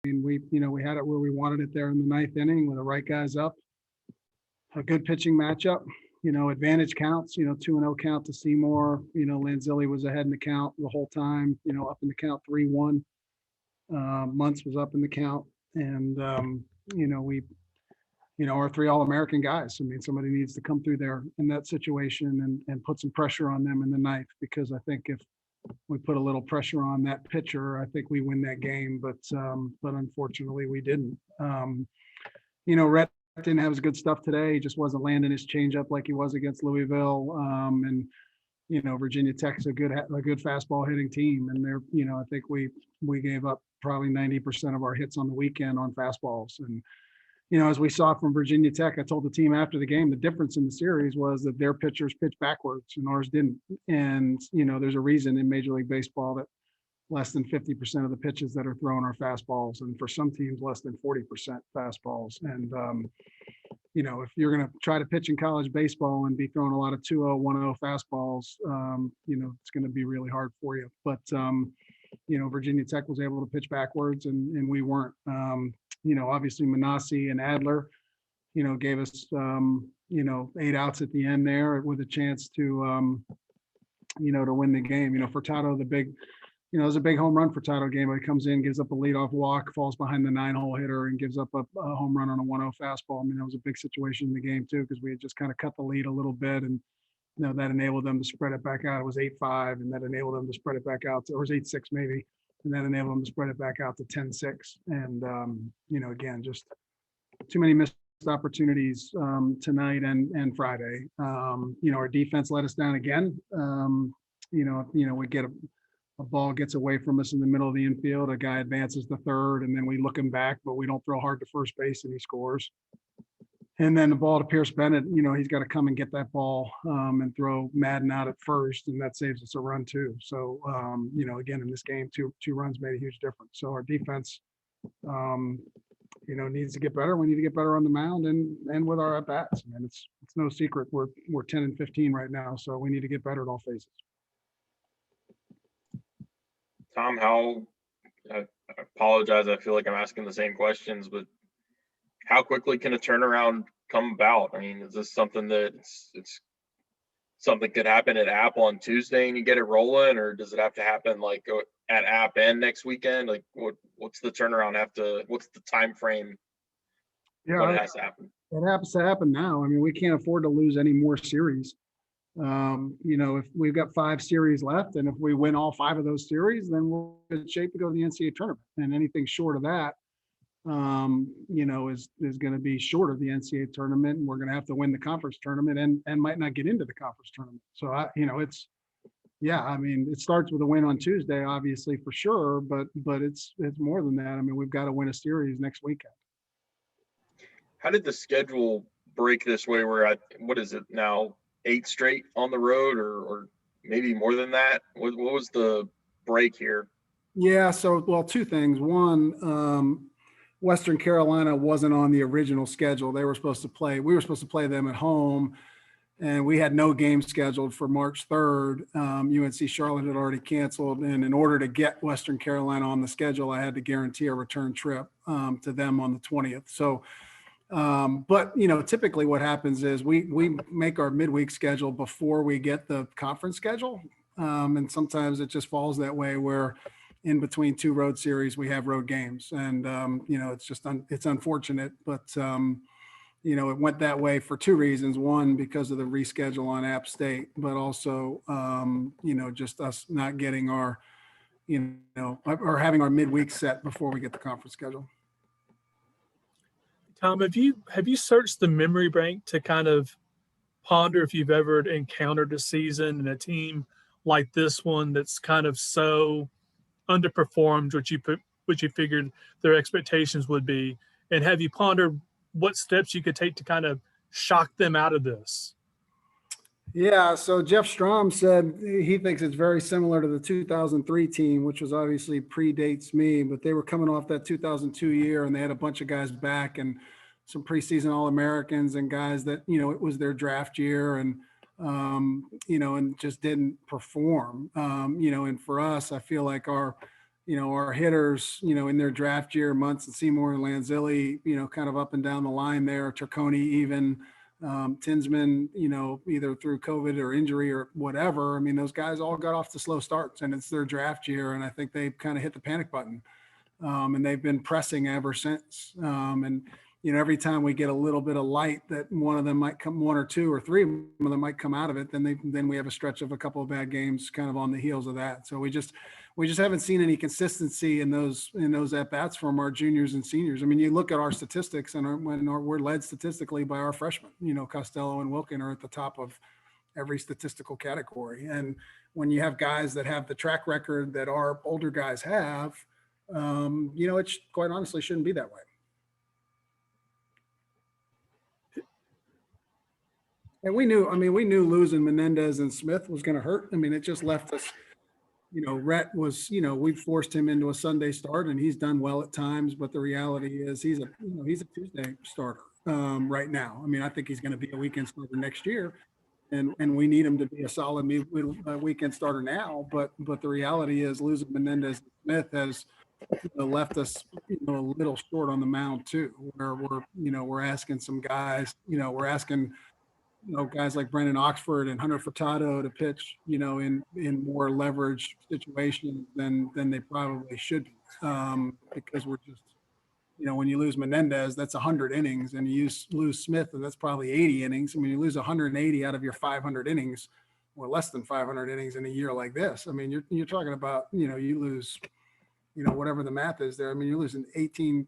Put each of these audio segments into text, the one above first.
mean, we had it where we wanted it there in the ninth inning with the right guys up, a good pitching matchup. Advantage counts, 2-0 count to Seymour. Lanzilli was ahead in the count the whole time, up in the count 3-1. Muntz was up in the count. And, we, our three All-American guys. I mean, somebody needs to come through there in that situation and put some pressure on them in the ninth, because I think if we put a little pressure on that pitcher, I think we win that game. But unfortunately we didn't. Rhett didn't have his good stuff today. He just wasn't landing his changeup like he was against Louisville. And Virginia Tech's a good fastball hitting team, and they're I think we gave up probably 90% of our hits on the weekend on fastballs. And as we saw from Virginia Tech, I told the team after the game, the difference in the series was that their pitchers pitched backwards and ours didn't. And there's a reason in Major League Baseball that less than 50% of the pitches that are thrown are fastballs, and for some teams less than 40% fastballs. And if you're going to try to pitch in college baseball and be throwing a lot of 2-0, 1-0 fastballs, it's going to be really hard for you. But Virginia Tech was able to pitch backwards, and we weren't. Obviously Manassi and Adler, gave us 8 outs at the end there with a chance to to win the game. Furtado, it was a big home run for Furtado game. He comes in, gives up a leadoff walk, falls behind the 9-hole hitter, and gives up a home run on a 1-0 fastball. I mean, that was a big situation in the game too, because we had just kind of cut the lead a little bit, and that enabled them to spread it back out. It was 8-5, and that enabled them to spread it back out. Or it was 8-6 maybe, and that enabled them to spread it back out to 10-6. And again, just too many missed opportunities tonight and Friday. Our defense let us down again. We get a ball gets away from us in the middle of the infield, a guy advances to third, and then we look him back, but we don't throw hard to first base, and he scores. And then the ball to Pierce Bennett, he's got to come and get that ball and throw Madden out at first, and that saves us a run too. So, again, in this game, two runs made a huge difference. So our defense, needs to get better. We need to get better on the mound and with our at-bats. I mean, it's no secret we're 10-15 right now, so we need to get better at all phases. Tom, I apologize. I feel like I'm asking the same questions, but how quickly can a turnaround come about? I mean, is this something that it's something could happen at App on Tuesday and you get it rolling, or does it have to happen like at App and next weekend? Like what's the turnaround what's the time frame? Yeah, when it has to happen? It has to happen now. I mean, we can't afford to lose any more series. If we've got 5 series left, and if we win all 5 of those series, then we're in shape to go to the NCAA tournament. And anything short of that, is going to be short of the NCAA tournament, and we're going to have to win the conference tournament and might not get into the conference tournament. So it starts with a win on Tuesday, obviously, for sure, but it's more than that. I mean, we've got to win a series next weekend. How did the schedule break this way where what is it now, 8 straight on the road or maybe more than that? What was the break here? Yeah, so, 2 things. One, Western Carolina wasn't on the original schedule. We were supposed to play them at home, and we had no game scheduled for March 3rd. UNC Charlotte had already canceled, and in order to get Western Carolina on the schedule, I had to guarantee a return trip to them on the 20th. So, but typically what happens is we make our midweek schedule before we get the conference schedule, and sometimes it just falls that way where in between 2 road series we have road games, and it's just it's unfortunate, but it went that way for 2 reasons. One, because of the reschedule on App State, but also just us not getting our or having our midweek set before we get the conference schedule. Tom, have you searched the memory bank to kind of ponder if you've ever encountered a season and a team like this one that's kind of so underperformed what you figured their expectations would be, and have you pondered what steps you could take to kind of shock them out of this? Yeah, so Jeff Strom said he thinks it's very similar to the 2003 team, which was obviously predates me, but they were coming off that 2002 year, and they had a bunch of guys back and some preseason All-Americans and guys that, it was their draft year, and, and just didn't perform. And for us, I feel like our our hitters, in their draft year, Munson, Seymour, and Lanzilli, kind of up and down the line there, Turconi even, Tinsman, either through COVID or injury or whatever. I mean, those guys all got off to slow starts, and it's their draft year, and I think they kind of hit the panic button. And they've been pressing ever since. And every time we get a little bit of light that one of them might come, one or two or three of them might come out of it, then we have a stretch of a couple of bad games kind of on the heels of that. So we just haven't seen any consistency in those at bats from our juniors and seniors. I mean, you look at our statistics, and we're led statistically by our freshmen. Costello and Wilkin are at the top of every statistical category. And when you have guys that have the track record that our older guys have, it quite honestly shouldn't be that way. And we knew losing Menendez and Smith was going to hurt. I mean, it just left us, Rhett was, we forced him into a Sunday start, and he's done well at times, but the reality is he's a Tuesday starter right now. I mean, I think he's going to be a weekend starter next year, and we need him to be a solid weekend starter now. But the reality is losing Menendez and Smith has left us, a little short on the mound too, where we're asking some guys, we're asking, guys like Brendan Oxford and Hunter Furtado to pitch, in more leverage situations than they probably should be. Because we're just, when you lose Menendez, that's 100 innings, and you lose Smith, and that's probably 80 innings. I mean, you lose 180 out of your 500 innings, or less than 500 innings in a year like this. I mean, you're talking about, you lose, whatever the math is there. I mean, you're losing 18,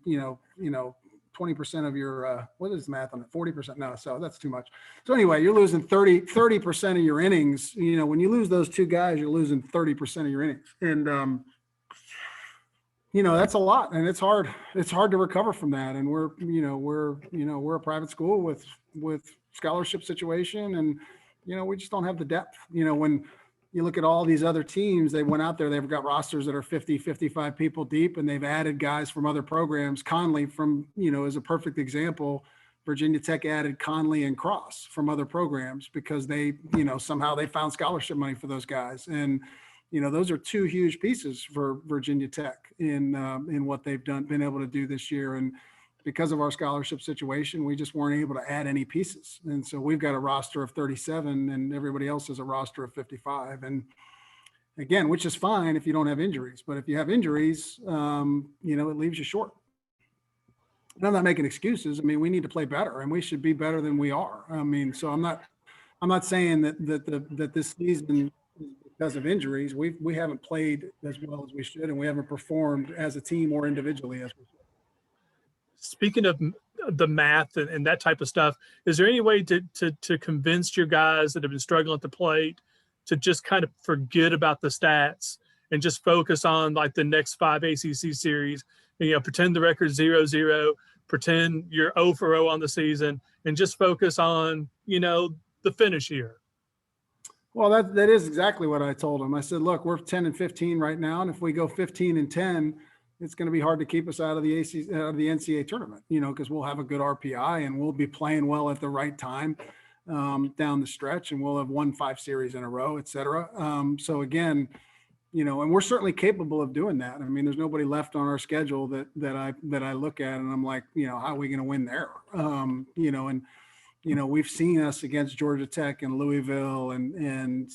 20% of your, what is the math on it? 40%? No, so that's too much. So anyway, you're losing 30% of your innings. When you lose those two guys, you're losing 30% of your innings. And, that's a lot, and it's hard to recover from that. And we're a private school with scholarship situation, and, we just don't have the depth. When you look at all these other teams, they went out there, they've got rosters that are 50, 55 people deep, and they've added guys from other programs. Conley is a perfect example. Virginia Tech added Conley and Cross from other programs because they, somehow they found scholarship money for those guys. And, those are two huge pieces for Virginia Tech in what they've been able to do this year. And because of our scholarship situation, we just weren't able to add any pieces. And so we've got a roster of 37, and everybody else has a roster of 55. And again, which is fine if you don't have injuries, but if you have injuries, it leaves you short. And I'm not making excuses. I mean, we need to play better, and we should be better than we are. I mean, so I'm not saying that this season, because of injuries, we haven't played as well as we should, and we haven't performed as a team or individually as we should. Speaking of the math and that type of stuff, is there any way to convince your guys that have been struggling at the plate to just kind of forget about the stats and just focus on like the next 5 ACC series, and, pretend the record's 0-0, pretend you're 0 for 0 on the season, and just focus on, the finish here? Well, that is exactly what I told them. I said, look, we're 10-15 right now, and if we go 15-10, it's going to be hard to keep us out of the NCAA tournament, because we'll have a good RPI and we'll be playing well at the right time down the stretch, and we'll have won 5 series in a row, et cetera. So again, and we're certainly capable of doing that. I mean, there's nobody left on our schedule that I look at and I'm like, how are we going to win there? We've seen us against Georgia Tech and Louisville and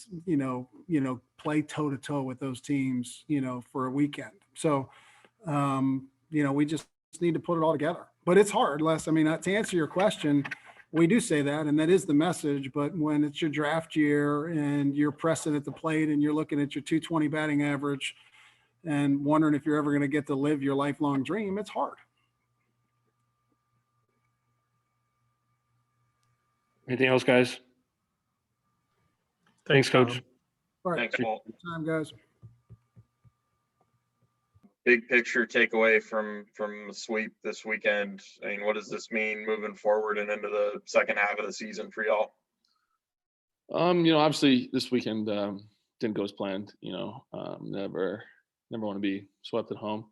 play toe to toe with those teams, for a weekend. So, we just need to put it all together, but it's hard, Les. I mean, to answer your question, we do say that, and that is the message, but when it's your draft year and you're pressing at the plate and you're looking at your 220 batting average and wondering if you're ever going to get to live your lifelong dream, it's hard. Anything else, guys? Thanks, Coach. All right. Thanks, Walt. Good time, guys. Big picture takeaway from the sweep this weekend. I mean, what does this mean moving forward and into the second half of the season for y'all? Obviously this weekend didn't go as planned. Never want to be swept at home,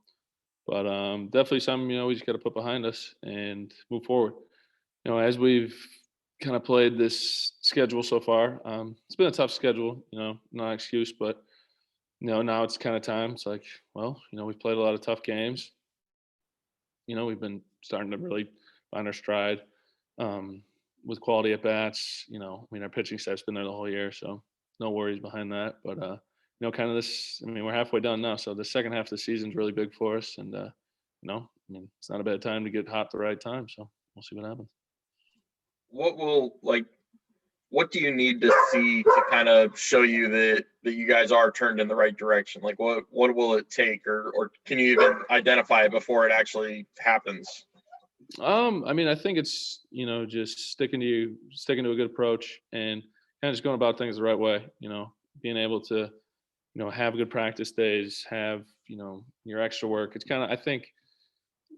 but definitely something we just got to put behind us and move forward. As we've kind of played this schedule so far, it's been a tough schedule. Not an excuse, but now it's kind of time. It's like, well, we've played a lot of tough games. We've been starting to really find our stride with quality at bats. Our pitching staff's been there the whole year, so no worries behind that. But kind of this. We're halfway done now, so the second half of the season's really big for us, and it's not a bad time to get hot at the right time. So we'll see what happens. What do you need to see to kind of show you that you guys are turned in the right direction? Like what will it take, or can you even identify it before it actually happens? I think it's just sticking to a good approach and kind of just going about things the right way. Being able to have good practice days, have your extra work. It's kind of, I think,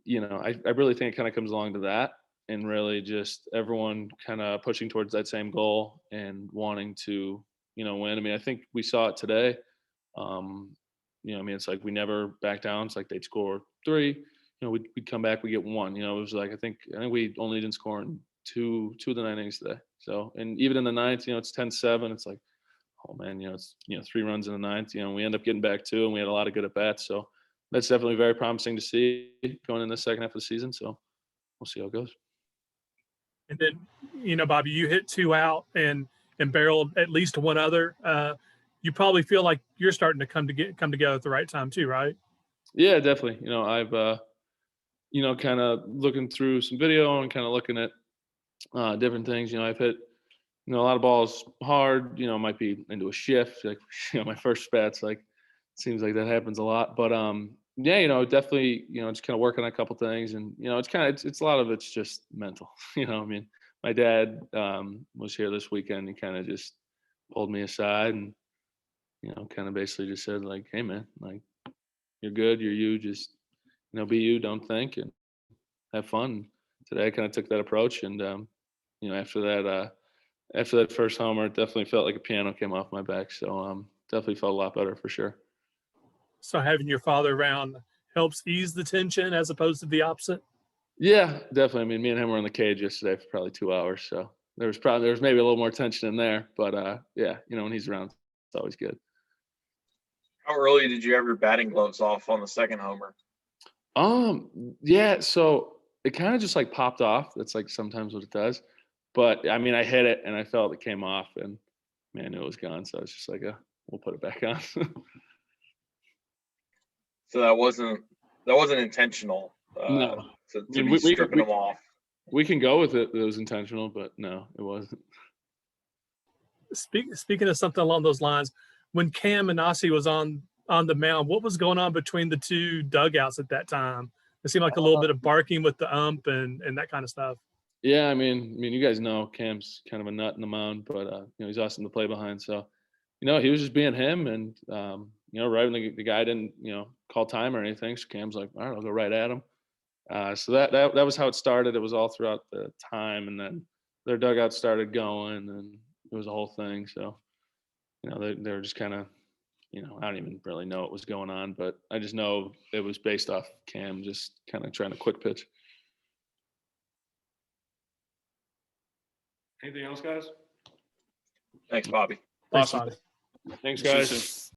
I really think it kind of comes along to that, and really just everyone kind of pushing towards that same goal and wanting to win. I think we saw it today. It's like we never back down. It's like they'd score 3. We'd come back, we get 1. It was like I think we only didn't score in two of the 9 innings today. So, and even in the 9th, it's 10-7. It's like, oh man, it's 3 runs in the 9th. We end up getting back 2, and we had a lot of good at bats. So that's definitely very promising to see going in the second half of the season. So we'll see how it goes. And then, Bobby, you hit 2 out and barreled at least 1 other. You probably feel like you're starting to come together at the right time too, right? Yeah, definitely. I've kind of looking through some video and kind of looking at different things. I've hit a lot of balls hard. Might be into a shift. Like my first bats, like seems like that happens a lot. But yeah, definitely, just kind of working on a couple things, and it's a lot of it's just mental. My dad was here this weekend. He kind of just pulled me aside and kind of basically just said like, "Hey man, like you're good. You're you. Just be you. Don't think and have fun." Today, I kind of took that approach, and after that first homer, it definitely felt like a piano came off my back. So definitely felt a lot better for sure. So having your father around helps ease the tension as opposed to the opposite. Yeah, definitely. Me and him were in the cage yesterday for probably 2 hours, so there was maybe a little more tension in there, but yeah, when he's around, it's always good. How early did you have your batting gloves off on the second homer? Yeah, so it kind of just like popped off. That's like sometimes what it does. But I hit it and I felt it came off, and man, it was gone. So it's just like, we'll put it back on. So that wasn't intentional. No. To be stripping them off. We can go with it. It was intentional, but no, it wasn't. Speaking of something along those lines, when Cam Minacci was on the mound, what was going on between the 2 dugouts at that time? It seemed like a little bit of barking with the ump and that kind of stuff. Yeah, you guys know Cam's kind of a nut in the mound, but he's awesome to play behind. So, he was just being him, and right when the guy didn't call time or anything, so Cam's like, all right, I'll go right at him. So that was how it started. It was all throughout the time, and then their dugout started going, and it was a whole thing. So, they were just kind of, I don't even really know what was going on, but I just know it was based off Cam just kind of trying to quick pitch. Anything else, guys? Thanks, Bobby. Thanks, Awesome. Bobby. Thanks, guys.